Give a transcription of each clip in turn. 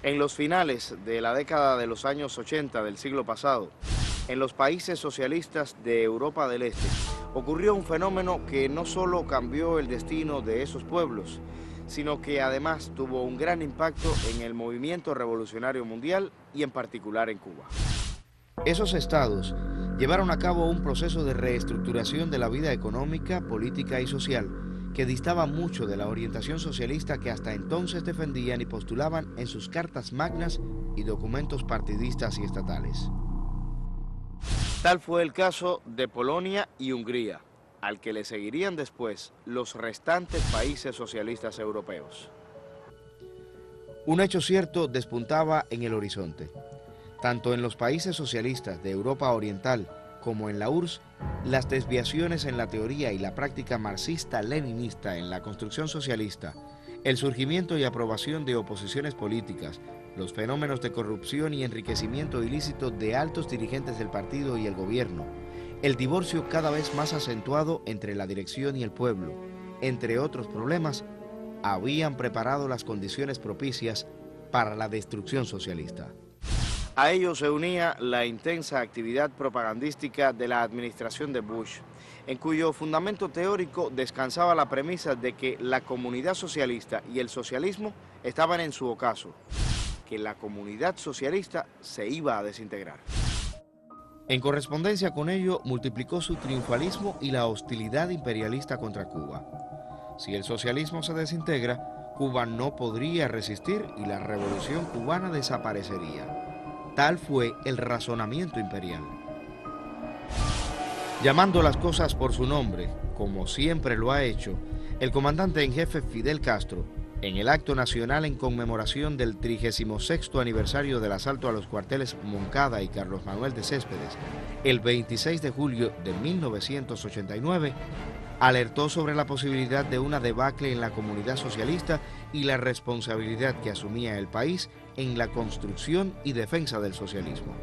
En los finales de la década de los años 80 del siglo pasado, en los países socialistas de Europa del Este, ocurrió un fenómeno que no solo cambió el destino de esos pueblos, sino que además tuvo un gran impacto en el movimiento revolucionario mundial y en particular en Cuba. Esos estados llevaron a cabo un proceso de reestructuración de la vida económica, política y social que distaba mucho de la orientación socialista que hasta entonces defendían y postulaban en sus cartas magnas y documentos partidistas y estatales. Tal fue el caso de Polonia y Hungría, al que le seguirían después los restantes países socialistas europeos. Un hecho cierto despuntaba en el horizonte. Tanto en los países socialistas de Europa Oriental como en la URSS, las desviaciones en la teoría y la práctica marxista-leninista en la construcción socialista, el surgimiento y aprobación de oposiciones políticas, los fenómenos de corrupción y enriquecimiento ilícito de altos dirigentes del partido y el gobierno, el divorcio cada vez más acentuado entre la dirección y el pueblo, entre otros problemas, habían preparado las condiciones propicias para la destrucción socialista. A ello se unía la intensa actividad propagandística de la administración de Bush, en cuyo fundamento teórico descansaba la premisa de que la comunidad socialista y el socialismo estaban en su ocaso, que la comunidad socialista se iba a desintegrar. En correspondencia con ello, multiplicó su triunfalismo y la hostilidad imperialista contra Cuba. Si el socialismo se desintegra, Cuba no podría resistir y la revolución cubana desaparecería. Tal fue el razonamiento imperial. Llamando las cosas por su nombre, como siempre lo ha hecho, el comandante en jefe Fidel Castro, en el acto nacional en conmemoración del 36º aniversario del asalto a los cuarteles Moncada y Carlos Manuel de Céspedes, el 26 de julio de 1989, alertó sobre la posibilidad de una debacle en la comunidad socialista y la responsabilidad que asumía el país en la construcción y defensa del socialismo.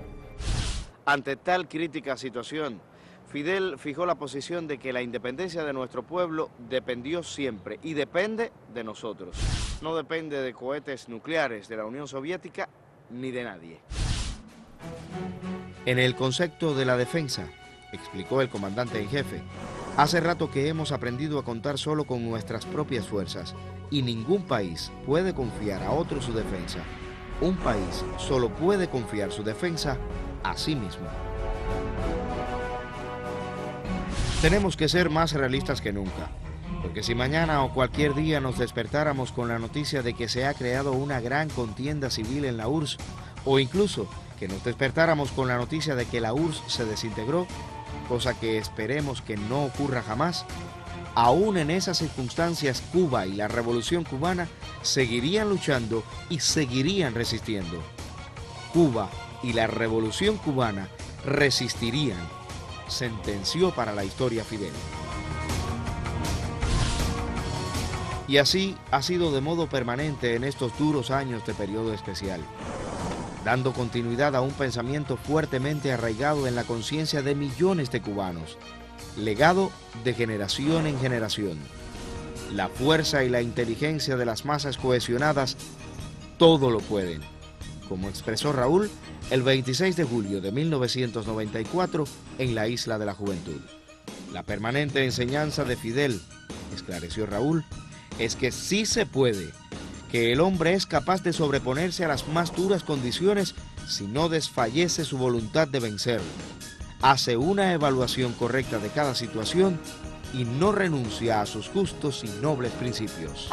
Ante tal crítica situación, Fidel fijó la posición de que la independencia de nuestro pueblo dependió siempre y depende de nosotros. No depende de cohetes nucleares de la Unión Soviética ni de nadie. En el concepto de la defensa, explicó el comandante en jefe, hace rato que hemos aprendido a contar solo con nuestras propias fuerzas y ningún país puede confiar a otro su defensa. Un país solo puede confiar su defensa a sí mismo. Tenemos que ser más realistas que nunca, porque si mañana o cualquier día nos despertáramos con la noticia de que se ha creado una gran contienda civil en la URSS, o incluso que nos despertáramos con la noticia de que la URSS se desintegró, cosa que esperemos que no ocurra jamás, aún en esas circunstancias Cuba y la Revolución Cubana seguirían luchando y seguirían resistiendo. Cuba y la Revolución Cubana resistirían, sentenció para la historia Fidel. Y así ha sido de modo permanente en estos duros años de periodo especial, dando continuidad a un pensamiento fuertemente arraigado en la conciencia de millones de cubanos, legado de generación en generación. La fuerza y la inteligencia de las masas cohesionadas todo lo pueden, como expresó Raúl el 26 de julio de 1994 en la Isla de la Juventud. La permanente enseñanza de Fidel, esclareció Raúl, es que sí se puede, que el hombre es capaz de sobreponerse a las más duras condiciones si no desfallece su voluntad de vencer, hace una evaluación correcta de cada situación y no renuncia a sus justos y nobles principios.